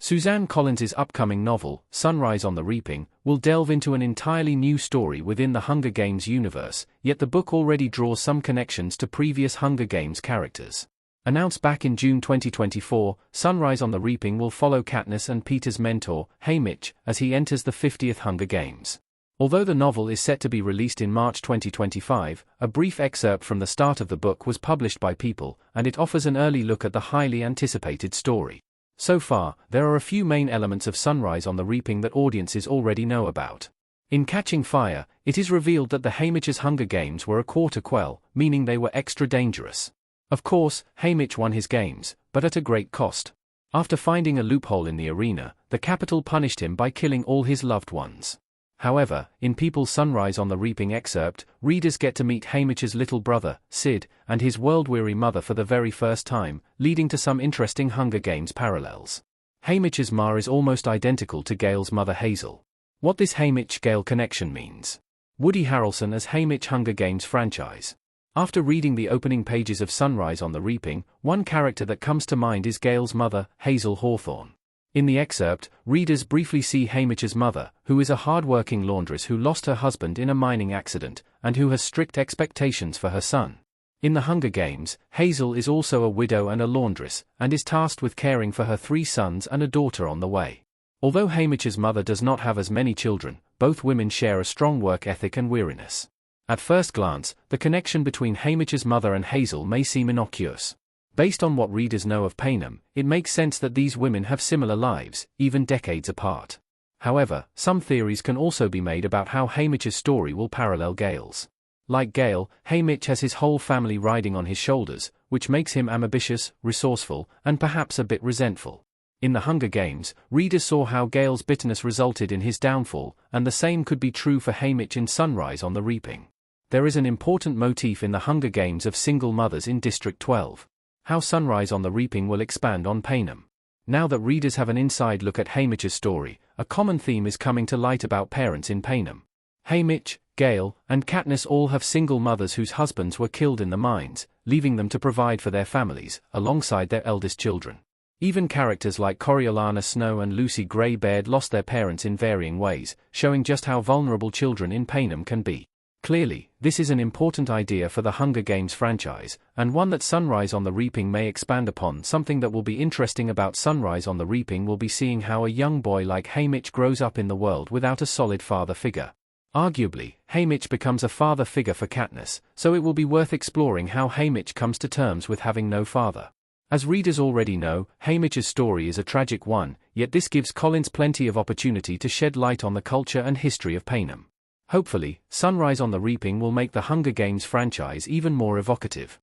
Suzanne Collins's upcoming novel, Sunrise on the Reaping, will delve into an entirely new story within the Hunger Games universe, yet the book already draws some connections to previous Hunger Games characters. Announced back in June 2024, Sunrise on the Reaping will follow Katniss and Peter's mentor, Haymitch, as he enters the 50th Hunger Games. Although the novel is set to be released in March 2025, a brief excerpt from the start of the book was published by People, and it offers an early look at the highly anticipated story. So far, there are a few main elements of Sunrise on the Reaping that audiences already know about. In Catching Fire, it is revealed that the Haymitch's Hunger Games were a quarter quell, meaning they were extra dangerous. Of course, Haymitch won his games, but at a great cost. After finding a loophole in the arena, the Capitol punished him by killing all his loved ones. However, in People's Sunrise on the Reaping excerpt, readers get to meet Haymitch's little brother, Sid, and his world-weary mother for the very first time, leading to some interesting Hunger Games parallels. Haymitch's ma is almost identical to Gale's mother Hazel. What this Haymitch-Gale connection means. Woody Harrelson as Haymitch Hunger Games franchise. After reading the opening pages of Sunrise on the Reaping, one character that comes to mind is Gale's mother, Hazel Hawthorne. In the excerpt, readers briefly see Haymitch's mother, who is a hard-working laundress who lost her husband in a mining accident, and who has strict expectations for her son. In the Hunger Games, Hazel is also a widow and a laundress, and is tasked with caring for her 3 sons and a daughter on the way. Although Haymitch's mother does not have as many children, both women share a strong work ethic and weariness. At first glance, the connection between Haymitch's mother and Hazel may seem innocuous. Based on what readers know of Panem, it makes sense that these women have similar lives, even decades apart. However, some theories can also be made about how Haymitch's story will parallel Gale's. Like Gale, Haymitch has his whole family riding on his shoulders, which makes him ambitious, resourceful, and perhaps a bit resentful. In the Hunger Games, readers saw how Gale's bitterness resulted in his downfall, and the same could be true for Haymitch in Sunrise on the Reaping. There is an important motif in the Hunger Games of single mothers in District 12. How Sunrise on the Reaping will expand on Panem. Now that readers have an inside look at Haymitch's story, a common theme is coming to light about parents in Panem. Haymitch, Gale, and Katniss all have single mothers whose husbands were killed in the mines, leaving them to provide for their families, alongside their eldest children. Even characters like Coriolanus Snow and Lucy Gray-Baird lost their parents in varying ways, showing just how vulnerable children in Panem can be. Clearly, this is an important idea for the Hunger Games franchise, and one that Sunrise on the Reaping may expand upon. Something that will be interesting about Sunrise on the Reaping will be seeing how a young boy like Haymitch grows up in the world without a solid father figure. Arguably, Haymitch becomes a father figure for Katniss, so it will be worth exploring how Haymitch comes to terms with having no father. As readers already know, Haymitch's story is a tragic one, yet this gives Collins plenty of opportunity to shed light on the culture and history of Panem. Hopefully, Sunrise on the Reaping will make the Hunger Games franchise even more evocative.